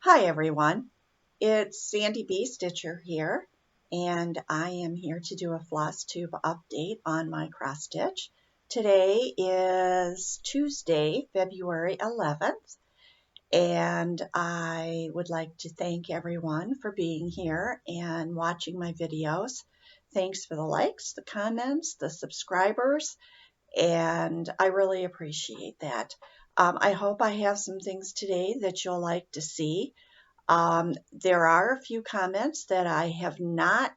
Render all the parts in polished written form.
Hi everyone, it's Sandy B. Stitcher here, and I am here to do a Flosstube update on my cross stitch. Today is Tuesday, February 11th, and I would like to thank everyone for being here and watching my videos. Thanks for the likes, the comments, the subscribers, and I really appreciate that. I hope I have some things today that you'll like to see. There are a few comments that I have not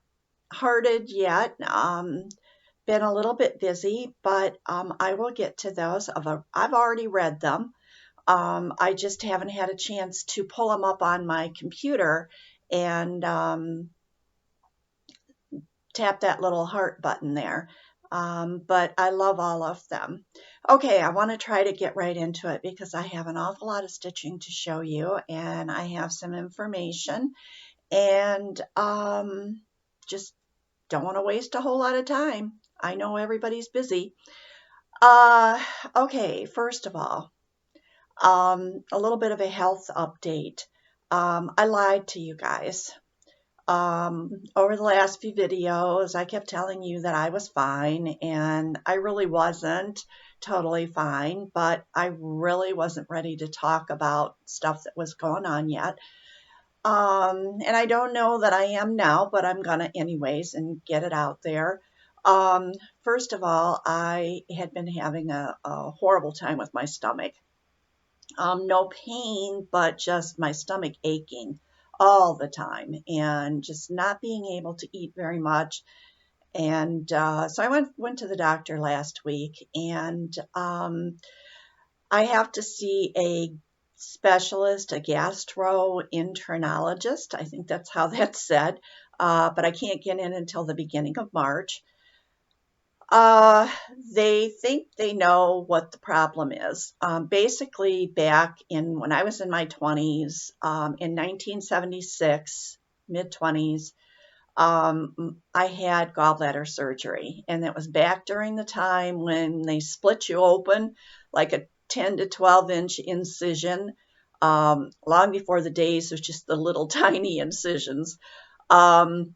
hearted yet. Been a little bit busy, but I will get to those. I've already read them. I just haven't had a chance to pull them up on my computer and tap that little heart button there. But I love all of them. Okay, I want to try to get right into it because I have an awful lot of stitching to show you, and I have some information, and just don't want to waste a whole lot of time. I know everybody's busy. Okay, first of all, a little bit of a health update. I lied to you guys. Over the last few videos, I kept telling you that I was fine, and I really wasn't totally fine, but I really wasn't ready to talk about stuff that was going on yet. And I don't know that I am now, but I'm gonna anyways and get it out there. First of all, I had been having a horrible time with my stomach. No pain, but just my stomach aching all the time and just not being able to eat very much. And so I went to the doctor last week, and I have to see a specialist, a gastroenterologist. I think that's how that's said, but I can't get in until the beginning of March. They think they know what the problem is. Basically, back in when I was in my 20s, in 1976, mid 20s, I had gallbladder surgery, and it was back during the time when they split you open like a 10 to 12 inch incision, long before the days of just the little tiny incisions. And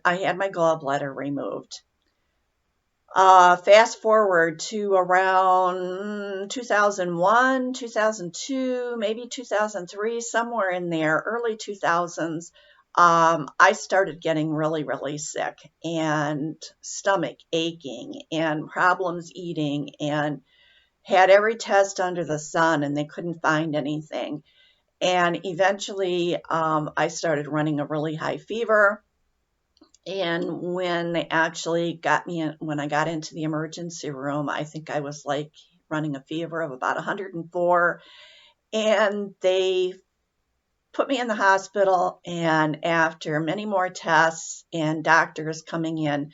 I had my gallbladder removed. Fast forward to around 2001, 2002, maybe 2003, somewhere in there, early 2000s, I started getting really, really sick and stomach aching and problems eating, and had every test under the sun, and they couldn't find anything. And eventually, I started running a really high fever. And when they actually got me in, when I got into the emergency room, I think I was like running a fever of about 104. And they put me in the hospital. And after many more tests and doctors coming in,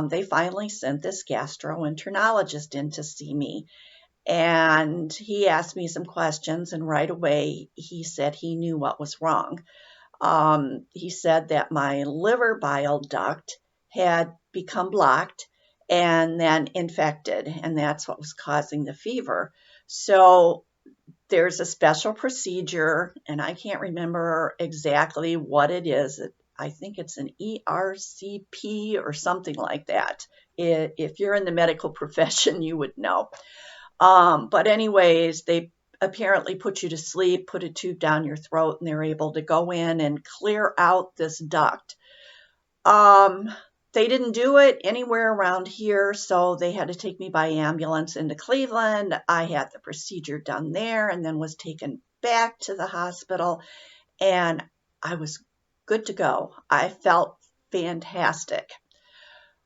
they finally sent this gastroenterologist in to see me. And he asked me some questions, and right away he said he knew what was wrong. He said that my liver bile duct had become blocked and then infected, and that's what was causing the fever. So there's a special procedure, and I can't remember exactly what it is. I think it's an ERCP or something like that. If you're in the medical profession, you would know. But anyways, they apparently put you to sleep, put a tube down your throat, and they're able to go in and clear out this duct. They didn't do it anywhere around here, so they had to take me by ambulance into Cleveland. I had the procedure done there and then was taken back to the hospital, and I was good to go. I felt fantastic.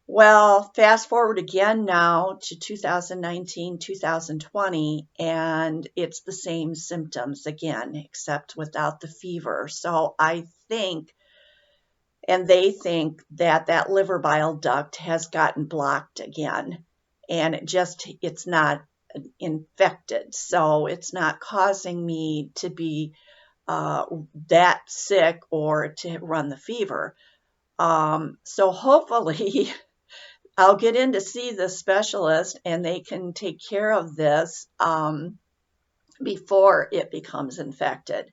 Well, fast forward again now to 2019, 2020, and it's the same symptoms again, except without the fever. So I think, and they think, that that liver bile duct has gotten blocked again, and it's not infected. So it's not causing me to be that sick or to run the fever. So hopefully I'll get in to see the specialist and they can take care of this before it becomes infected.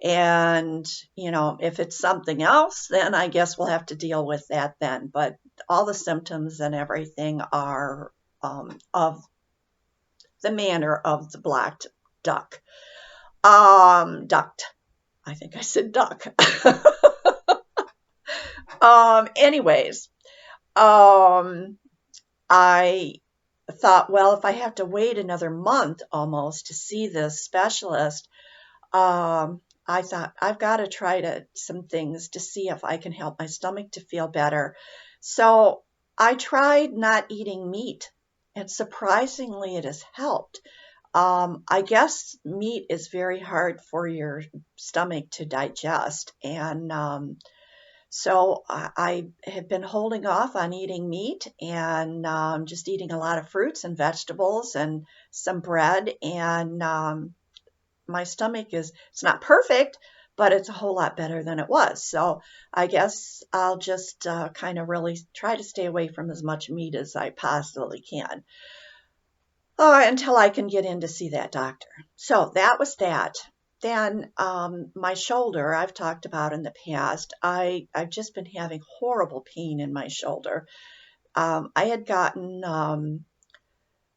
And, you know, if it's something else, then I guess we'll have to deal with that then. But all the symptoms and everything are of the manner of the black duck. Duct. I think I said duck. Anyways, I thought, well, if I have to wait another month almost to see this specialist, I thought I've got to try some things to see if I can help my stomach to feel better. So I tried not eating meat, and surprisingly, it has helped. I guess meat is very hard for your stomach to digest, and so I have been holding off on eating meat and just eating a lot of fruits and vegetables and some bread. And my stomach it's not perfect, but it's a whole lot better than it was. So I guess I'll just kind of really try to stay away from as much meat as I possibly can until I can get in to see that doctor. So that was that. Then my shoulder, I've talked about in the past. I've just been having horrible pain in my shoulder. I had gotten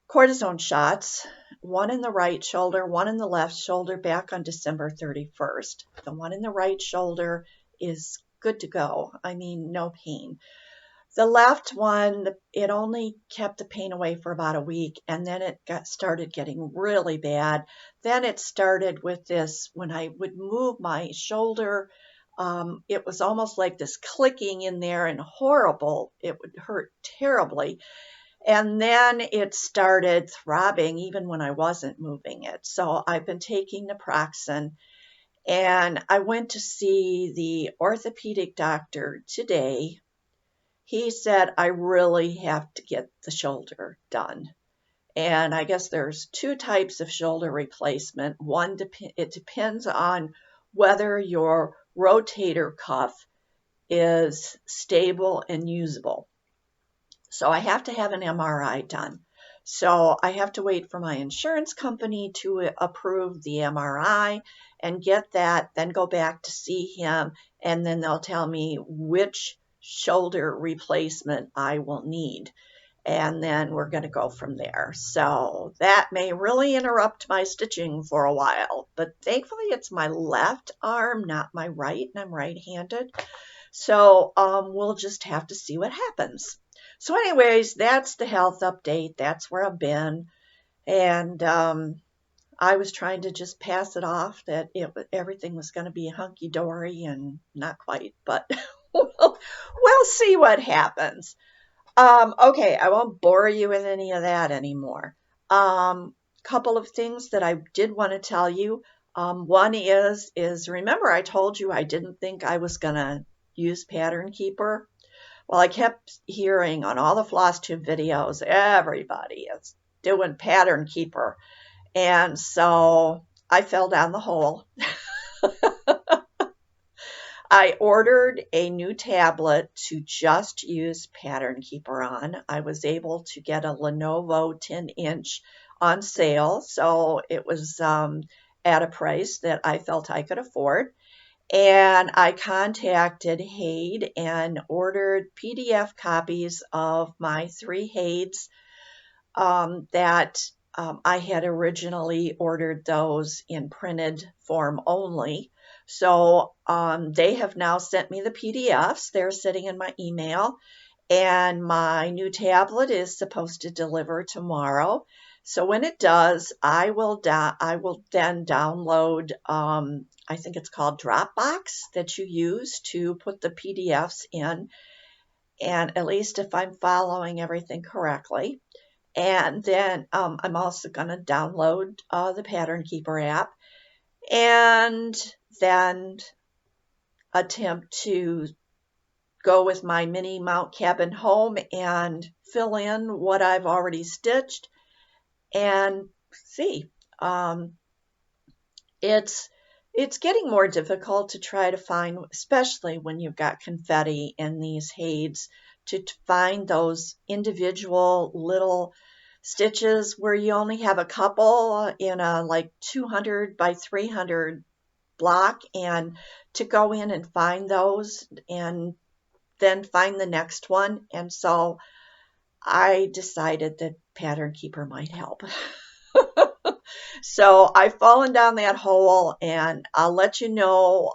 cortisone shots, one in the right shoulder, one in the left shoulder, back on December 31st. The one in the right shoulder is good to go. I mean, no pain. The left one, it only kept the pain away for about a week, and then it started getting really bad. Then it started with this, when I would move my shoulder, it was almost like this clicking in there and horrible. It would hurt terribly. And then it started throbbing even when I wasn't moving it. So I've been taking naproxen, and I went to see the orthopedic doctor today. He said I really have to get the shoulder done. And I guess there's two types of shoulder replacement. One, it depends on whether your rotator cuff is stable and usable. So I have to have an MRI done. So I have to wait for my insurance company to approve the MRI and get that, then go back to see him, and then they'll tell me which shoulder replacement I will need. And then we're going to go from there. So that may really interrupt my stitching for a while, but thankfully it's my left arm, not my right, and I'm right-handed. So we'll just have to see what happens. So anyways, that's the health update. That's where I've been. And I was trying to just pass it off that everything was going to be hunky-dory, and not quite, but we'll see what happens. Okay, I won't bore you with any of that anymore. Couple of things that I did want to tell you. One is remember I told you I didn't think I was going to use Pattern Keeper? Well, I kept hearing on all the Flosstube videos, everybody is doing Pattern Keeper. And so I fell down the hole. I ordered a new tablet to just use Pattern Keeper on. I was able to get a Lenovo 10-inch on sale, so it was at a price that I felt I could afford. And I contacted Haid and ordered PDF copies of my 3 Haids that I had originally ordered those in printed form only. So they have now sent me the PDFs. They're sitting in my email, and my new tablet is supposed to deliver tomorrow. So when it does, I will then download, I think it's called Dropbox, that you use to put the PDFs in, and at least if I'm following everything correctly. And then I'm also going to download the Pattern Keeper app, and then attempt to go with my mini mount cabin home and fill in what I've already stitched and see. It's getting more difficult to try to find, especially when you've got confetti in these Haids, to find those individual little stitches where you only have a couple in a like 200 by 300 block and to go in and find those and then find the next one. And so I decided that Pattern Keeper might help. So I've fallen down that hole, and I'll let you know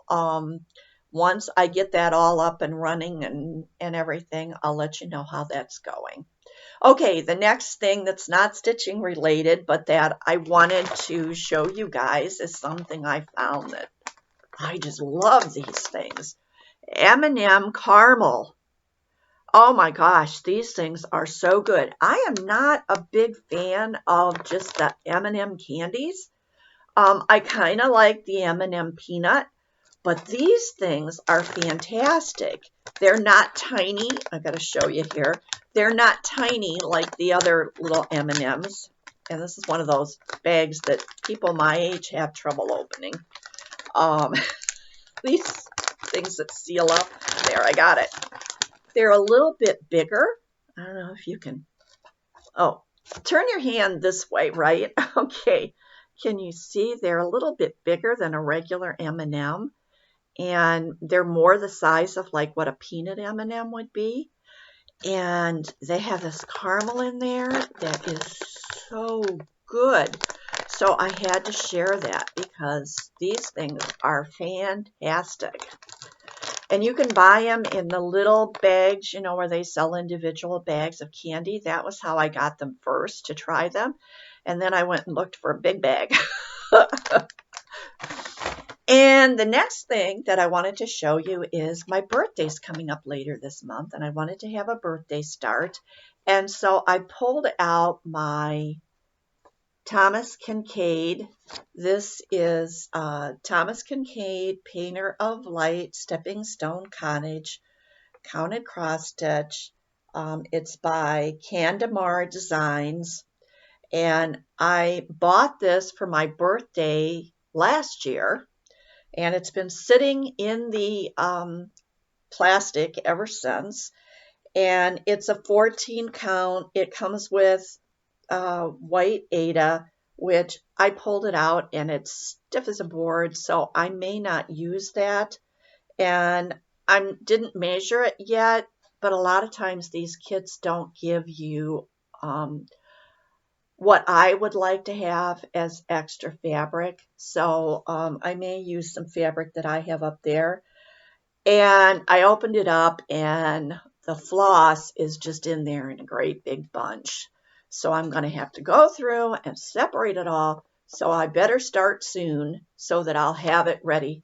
once I get that all up and running and everything. I'll let you know how that's going. Okay, the next thing that's not stitching related, but that I wanted to show you guys is something I found that I just love these things. M&M Caramel. Oh my gosh, these things are so good. I am not a big fan of just the M&M candies. I kind of like the M&M peanut, but these things are fantastic. They're not tiny. I got to show you here. They're not tiny like the other little M&Ms. And this is one of those bags that people my age have trouble opening. These things that seal up. There, I got it. They're a little bit bigger. I don't know if you can. Oh, turn your hand this way, right? Okay. Can you see they're a little bit bigger than a regular M&M? And they're more the size of like what a peanut M&M would be. And they have this caramel in there that is so good. So I had to share that because these things are fantastic. And you can buy them in the little bags, you know, where they sell individual bags of candy. That was how I got them first to try them. And then I went and looked for a big bag. And the next thing that I wanted to show you is my birthday's coming up later this month, and I wanted to have a birthday start. And so I pulled out my Thomas Kinkade. This is Thomas Kinkade, Painter of Light, Stepping Stone Cottage, Counted Cross Stitch. It's by Candamar Designs. And I bought this for my birthday last year. And it's been sitting in the plastic ever since. And it's a 14 count. It comes with white Aida, which I pulled it out and it's stiff as a board, so I may not use that. And I didn't measure it yet, but a lot of times these kits don't give you what I would like to have as extra fabric. So I may use some fabric that I have up there. And I opened it up and the floss is just in there in a great big bunch. So I'm going to have to go through and separate it all. So I better start soon so that I'll have it ready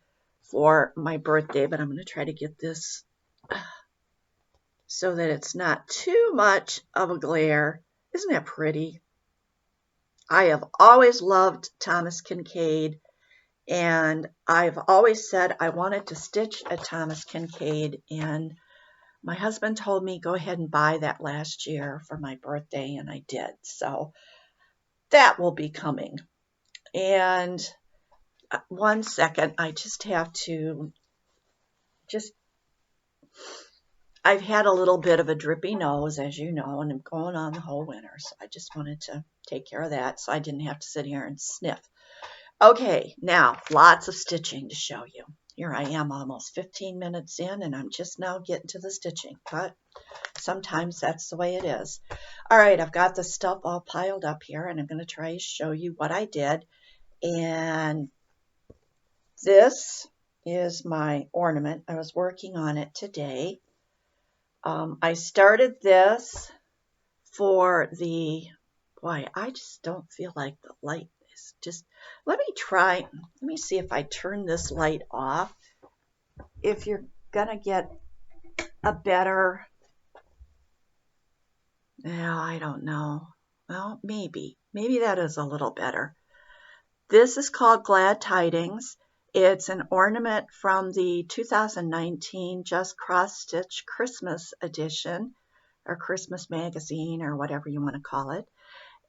for my birthday. But I'm going to try to get this so that it's not too much of a glare. Isn't that pretty? I have always loved Thomas Kinkade, and I've always said I wanted to stitch a Thomas Kinkade, and my husband told me go ahead and buy that last year for my birthday, and I did. So that will be coming. And one second, I just have to I've had a little bit of a drippy nose, as you know, and I'm going on the whole winter. So I just wanted to take care of that so I didn't have to sit here and sniff. Okay, now lots of stitching to show you. Here I am almost 15 minutes in and I'm just now getting to the stitching, but sometimes that's the way it is. All right, I've got the stuff all piled up here and I'm going to try to show you what I did. And this is my ornament. I was working on it today. I started this for the, boy, I just don't feel like the light is just, let me see if I turn this light off. If you're going to get a better, no, I don't know. Well, maybe that is a little better. This is called Glad Tidings. It's an ornament from the 2019 Just Cross Stitch Christmas edition, or Christmas magazine, or whatever you want to call it.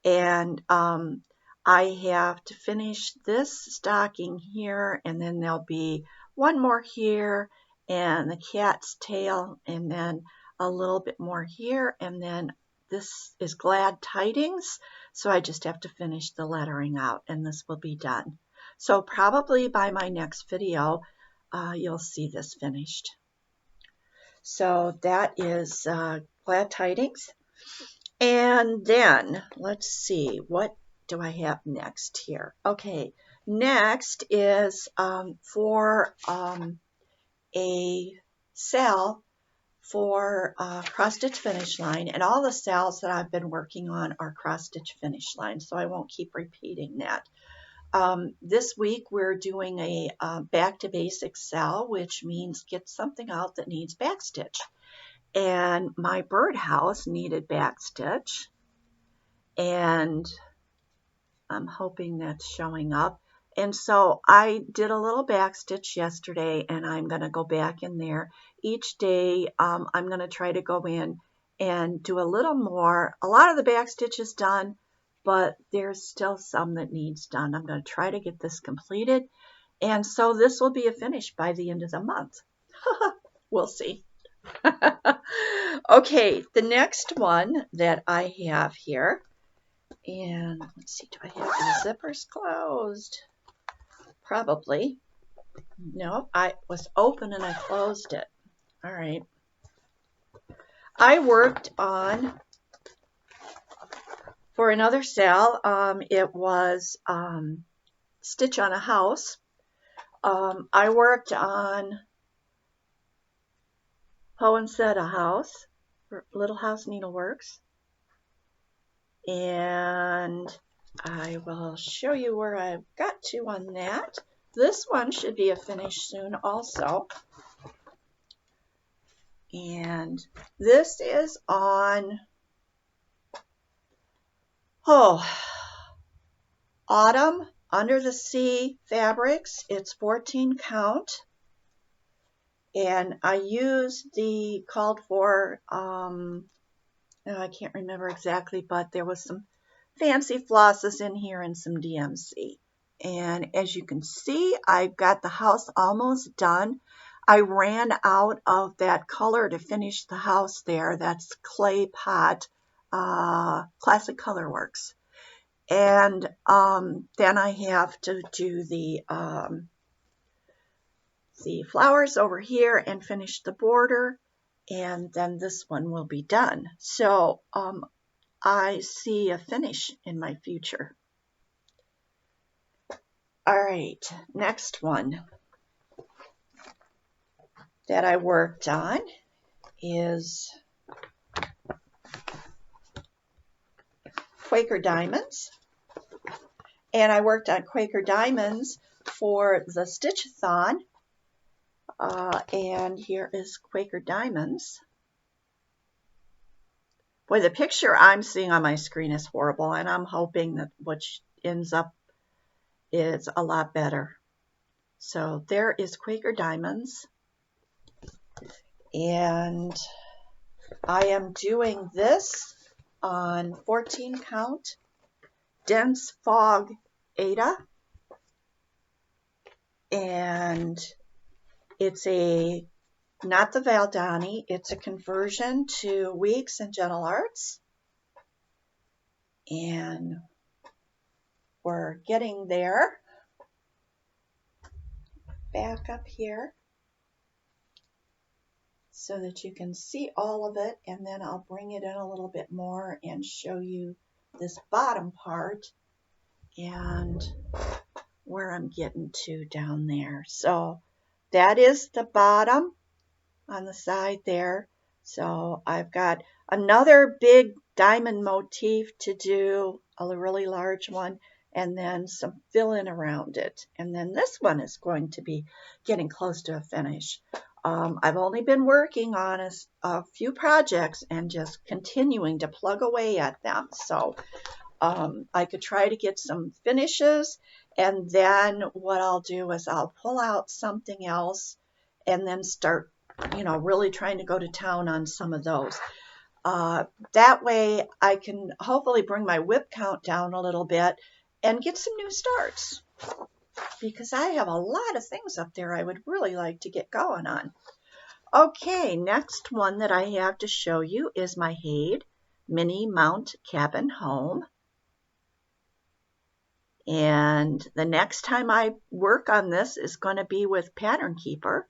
And I have to finish this stocking here, and then there'll be one more here, and the cat's tail, and then a little bit more here, and then this is Glad Tidings. So I just have to finish the lettering out, and this will be done. So probably by my next video, you'll see this finished. So that is glad tidings. And then let's see, what do I have next here? Okay, next is for a sale for Crusted Finish line, and all the sales that I've been working on are Crusted Finish line, so I won't keep repeating that. This week we're doing a back to basics sale, which means get something out that needs backstitch. And my birdhouse needed backstitch, and I'm hoping that's showing up. And so I did a little backstitch yesterday, and I'm going to go back in there. Each day I'm going to try to go in and do a little more. A lot of the backstitch is done, but there's still some that needs done. I'm going to try to get this completed. And so this will be a finish by the end of the month. We'll see. Okay, the next one that I have here, and let's see, do I have the zippers closed? Probably. No, I was open and I closed it. All right. I worked on, for another sale, it was Stitch on a House. I worked on Poinsettia House, Little House Needleworks. And I will show you where I've got to on that. This one should be a finish soon also. And this is on, Autumn Under the Sea Fabrics. It's 14 count. And I used the called for, I can't remember exactly, but there was some fancy flosses in here and some DMC. And as you can see, I've got the house almost done. I ran out of that color to finish the house there. That's Clay Pot, Classic Colorworks. And then I have to do the flowers over here and finish the border. And then this one will be done. So I see a finish in my future. All right, next one that I worked on is Quaker Diamonds. And I worked on Quaker Diamonds for the Stitch-a-thon. And here is Quaker Diamonds. Boy, the picture I'm seeing on my screen is horrible, and I'm hoping that what ends up is a lot better. So there is Quaker Diamonds. And I am doing this on 14 count Dense Fog Ada. And it's not the Valdani, it's a conversion to Weeks and Gentle Arts. And we're getting there. Back up here so that you can see all of it, and then I'll bring it in a little bit more and show you this bottom part and where I'm getting to down there. So that is the bottom on the side there. So I've got another big diamond motif to do, a really large one, and then some fill-in around it. And then this one is going to be getting close to a finish. I've only been working on a few projects and just continuing to plug away at them. So I could try to get some finishes, and then what I'll do is I'll pull out something else and then start, really trying to go to town on some of those. That way I can hopefully bring my whip count down a little bit and get some new starts, because I have a lot of things up there I would really like to get going on. Okay, next one that I have to show you is my Hayed Mini Mount Cabin Home. And the next time I work on this is going to be with Pattern Keeper.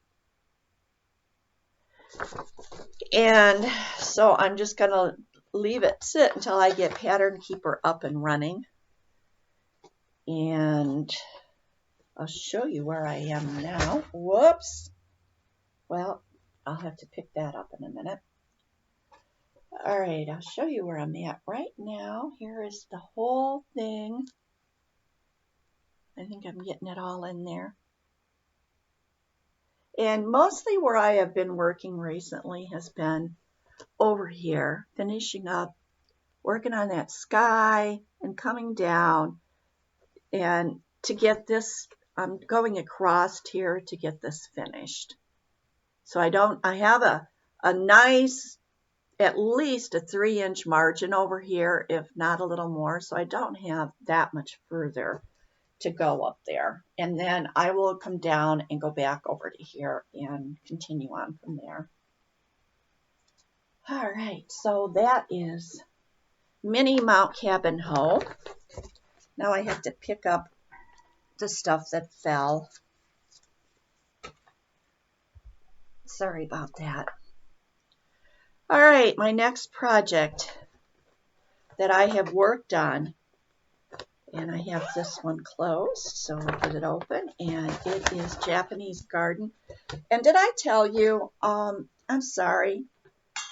And so I'm just going to leave it sit until I get Pattern Keeper up and running. And I'll show you where I am now. Whoops. Well, I'll have to pick that up in a minute. All right, I'll show you where I'm at right now. Here is the whole thing. I think I'm getting it all in there. And mostly where I have been working recently has been over here, finishing up, working on that sky and coming down. And to get this, I'm going across here to get this finished. So I have a nice, at least a 3-inch margin over here, if not a little more. So I don't have that much further to go up there. And then I will come down and go back over to here and continue on from there. All right, so that is Mini Mount Cabin Hoe. Now I have to pick up the stuff that fell. Sorry about that. All right, my next project that I have worked on, and I have this one closed, so I'll get it open, and it is Japanese Garden. And did I tell you, I'm sorry,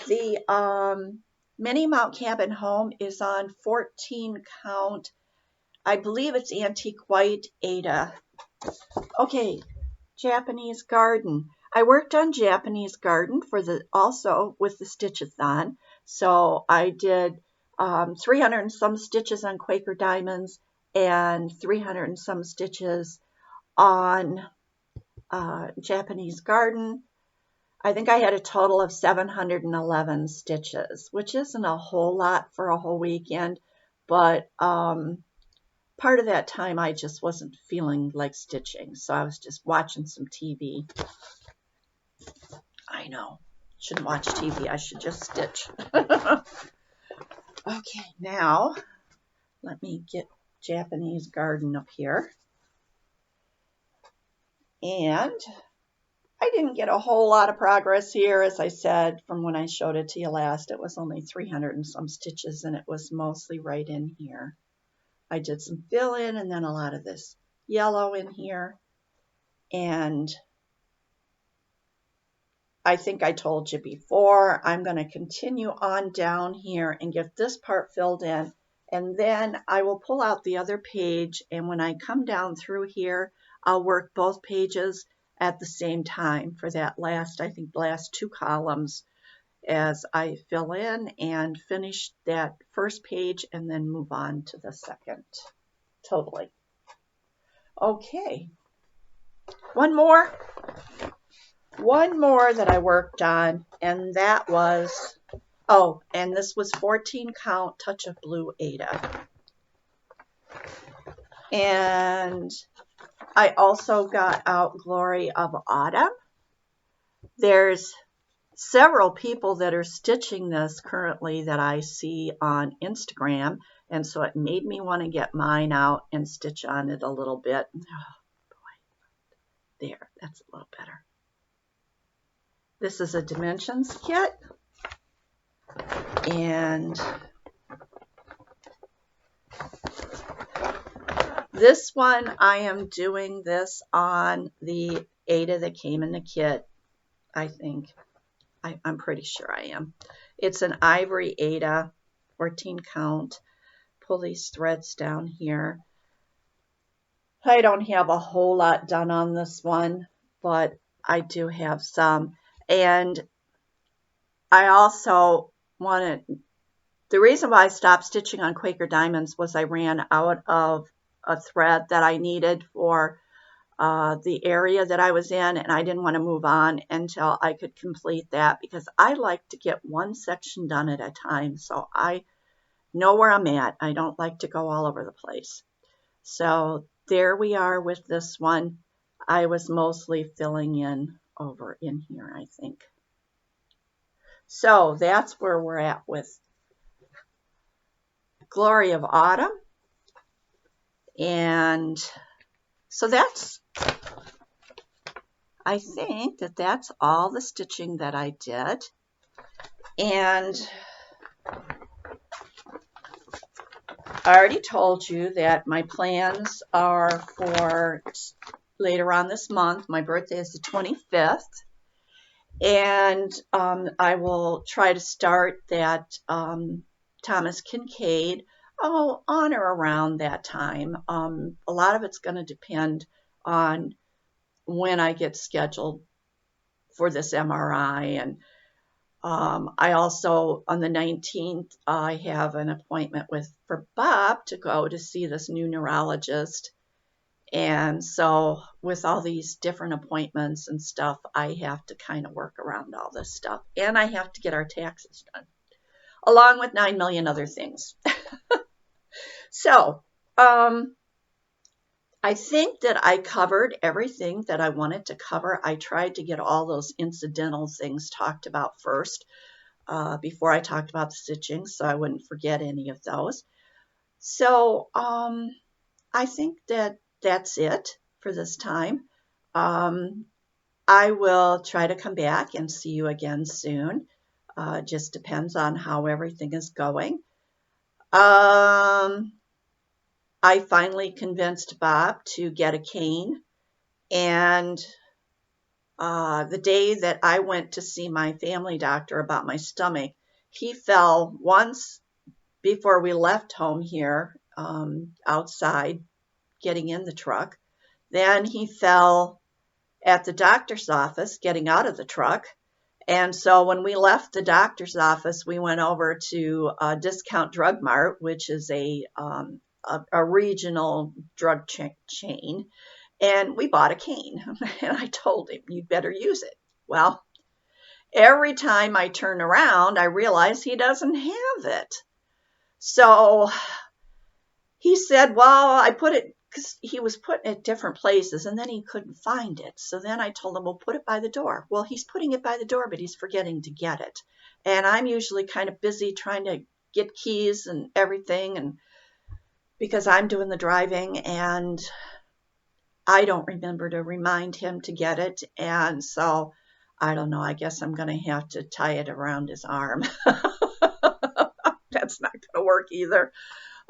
the Mini Mount Cabin Home is on 14 count. I believe it's Antique White Ada. Okay, Japanese Garden. I worked on Japanese Garden for also with the Stitchathon. So I did 300 and some stitches on Quaker Diamonds and 300 and some stitches on Japanese Garden. I think I had a total of 711 stitches, which isn't a whole lot for a whole weekend, but part of that time I just wasn't feeling like stitching, so I was just watching some TV. I know, shouldn't watch TV, I should just stitch. Okay, now let me get Japanese Garden up here. And I didn't get a whole lot of progress here, as I said, from when I showed it to you last. It was only 300 and some stitches, and it was mostly right in here. I did some fill in and then a lot of this yellow in here. And I think I told you before, I'm going to continue on down here and get this part filled in. And then I will pull out the other page. And when I come down through here, I'll work both pages at the same time for that last, I think, last 2 columns as I fill in and finish that first page and then move on to the second. Totally. Okay. One more that I worked on, and that was, oh, and this was 14 count Touch of Blue Ada. And I also got out Glory of Autumn. There's several people that are stitching this currently that I see on Instagram, and so it made me want to get mine out and stitch on it a little bit. Oh boy, there, that's a little better. This is a Dimensions kit, and this one I am doing this on the Ada that came in the kit, I think. I'm pretty sure I am. It's an ivory Ada, 14 count. Pull these threads down here. I don't have a whole lot done on this one, but I do have some. And I also wanted, the reason why I stopped stitching on Quaker Diamonds was I ran out of a thread that I needed for the area that I was in, and I didn't want to move on until I could complete that, because I like to get one section done at a time, so I know where I'm at. I don't like to go all over the place. So there we are with this one. I was mostly filling in over in here, I think. So that's where we're at with Glory of Autumn. And so I think that's all the stitching that I did. And I already told you that my plans are for later on this month. My birthday is the 25th. And I will try to start that Thomas Kinkade on or around that time. A lot of it's going to depend on when I get scheduled for this MRI. And I also, on the 19th, I have an appointment for Bob to go to see this new neurologist. And so with all these different appointments and stuff, I have to kind of work around all this stuff. And I have to get our taxes done, along with 9 million other things. So I think that I covered everything that I wanted to cover. I tried to get all those incidental things talked about first before I talked about the stitching, so I wouldn't forget any of those. So I think that's it for this time. I will try to come back and see you again soon. Just depends on how everything is going. I finally convinced Bob to get a cane, and the day that I went to see my family doctor about my stomach, he fell once before we left home here outside getting in the truck. Then he fell at the doctor's office getting out of the truck. And so when we left the doctor's office, we went over to Discount Drug Mart, which is a regional drug chain, and we bought a cane. And I told him, you'd better use it. Well, every time I turn around, I realize he doesn't have it. So he said, well, I put it, because he was putting it different places, and then he couldn't find it. So then I told him, well, put it by the door. Well, he's putting it by the door, but he's forgetting to get it. And I'm usually kind of busy trying to get keys and everything, and because I'm doing the driving, and I don't remember to remind him to get it. And so I don't know, I guess I'm going to have to tie it around his arm. That's not going to work either.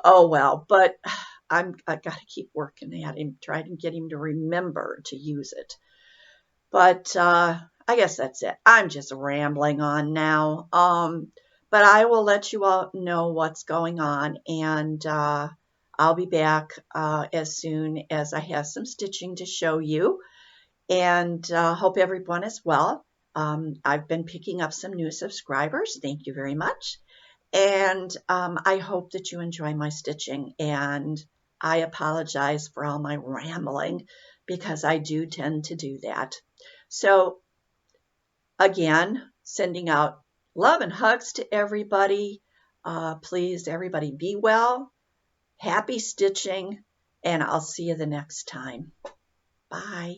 Oh, well, but I've got to keep working at him, trying to get him to remember to use it. But I guess that's it. I'm just rambling on now. But I will let you all know what's going on, and I'll be back as soon as I have some stitching to show you. And hope everyone is well. I've been picking up some new subscribers. Thank you very much. And I hope that you enjoy my stitching. And I apologize for all my rambling, because I do tend to do that. So again, sending out love and hugs to everybody. Please, everybody, be well. Happy stitching. And I'll see you the next time. Bye.